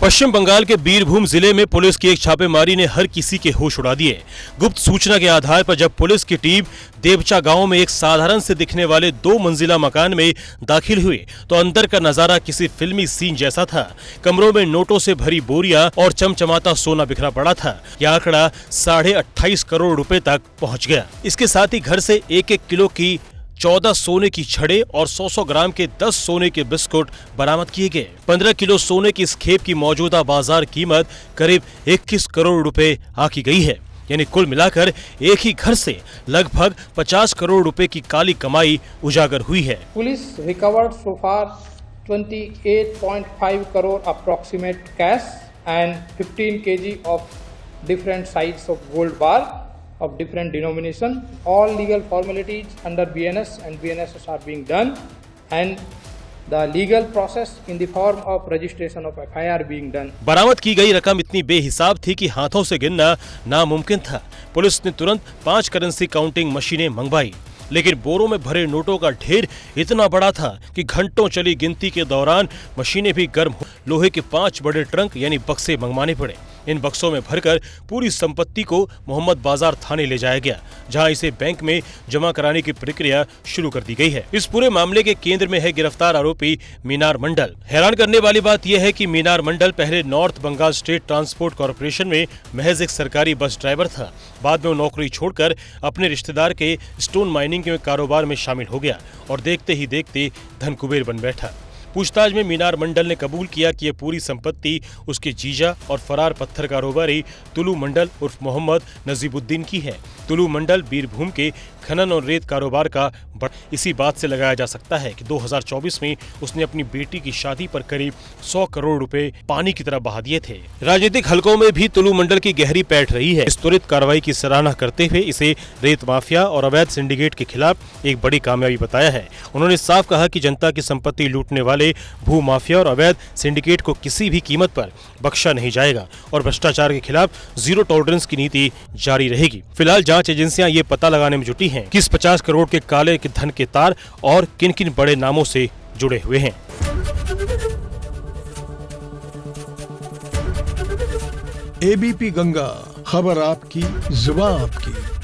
पश्चिम बंगाल के बीरभूम जिले में पुलिस की एक छापेमारी ने हर किसी के होश उड़ा दिए। गुप्त सूचना के आधार पर जब पुलिस की टीम देवचा गांव में एक साधारण से दिखने वाले 2 मंजिला मकान में दाखिल हुई तो अंदर का नजारा किसी फिल्मी सीन जैसा था। कमरों में नोटों से भरी बोरियां और चमचमाता सोना बिखरा पड़ा था। यह आंकड़ा 28.5 करोड़ रुपए तक पहुंच गया। इसके साथ ही घर से 1-1 किलो की 14 सोने की छड़े और 100 ग्राम के 10 सोने के बिस्कुट बरामद किए गए। 15 किलो सोने की इस खेप की मौजूदा बाजार कीमत करीब 21 करोड़ रुपए आंकी गई है। यानी कुल मिलाकर एक ही घर से लगभग 50 करोड़ रुपए की काली कमाई उजागर हुई है। Police recovered so far 28.5 crore approximate cash and 15 kg of different size of gold bar of different denomination. All legal formalities under BNS and BNSS are being done, and the legal process in the form of registration of FIR being done. बरामद की गई रकम इतनी बेहिसाब थी कि हाथों से गिनना नामुमकिन था। पुलिस ने तुरंत 5 करेंसी काउंटिंग मशीनें मंगवाई, लेकिन बोरों में भरे नोटों का ढेर इतना बड़ा था कि घंटों चली गिनती के दौरान मशीनें भी गर्म हो लोहे के 5 बड़े ट्रंक यानी बक्से मंगवाने पड़े। इन बक्सों में भरकर पूरी संपत्ति को मोहम्मद बाजार थाने ले जाया गया, जहां इसे बैंक में जमा कराने की प्रक्रिया शुरू कर दी गई है। इस पूरे मामले के केंद्र में है गिरफ्तार आरोपी मीनार मंडल। हैरान करने वाली बात यह है कि मीनार मंडल पहले north Bengal state transport corporation में महज एक सरकारी बस ड्राइवर था। बाद में वो नौकरी छोड़कर अपने रिश्तेदार के स्टोन माइनिंग के कारोबार में शामिल हो गया और देखते ही देखते धन कुबेर बन बैठा। पूछताछ में मीनार मंडल ने कबूल किया कि यह पूरी संपत्ति उसके जीजा और फरार पत्थर कारोबारी तुलू मंडल उर्फ मोहम्मद नजीबुद्दीन की है। तुलू मंडल बीरभूम के खनन और रेत कारोबार का इसी बात से लगाया जा सकता है कि 2024 में उसने अपनी बेटी की शादी पर करीब 100 करोड़ रुपए पानी की तरह बहा दिए थे। राजनीतिक हलकों में भी तुलू मंडल की गहरी पैठ रही है। इस त्वरित कार्रवाई की सराहना करते हुए इसे रेत माफिया और अवैध सिंडिकेट के खिलाफ एक बड़ी कामयाबी बताया है। उन्होंने साफ कहा कि जनता की संपत्ति लूटने वाले भू माफिया और अवैध सिंडिकेट को किसी भी कीमत पर बख्शा नहीं जाएगा और भ्रष्टाचार के खिलाफ जीरो टॉलरेंस की नीति जारी रहेगी। फिलहाल जांच एजेंसियां ये पता लगाने में जुटी हैं कि इस 50 करोड़ के काले के धन के तार और किन किन बड़े नामों से जुड़े हुए हैं। एबीपी गंगा, खबर आपकी, जुबान आपकी।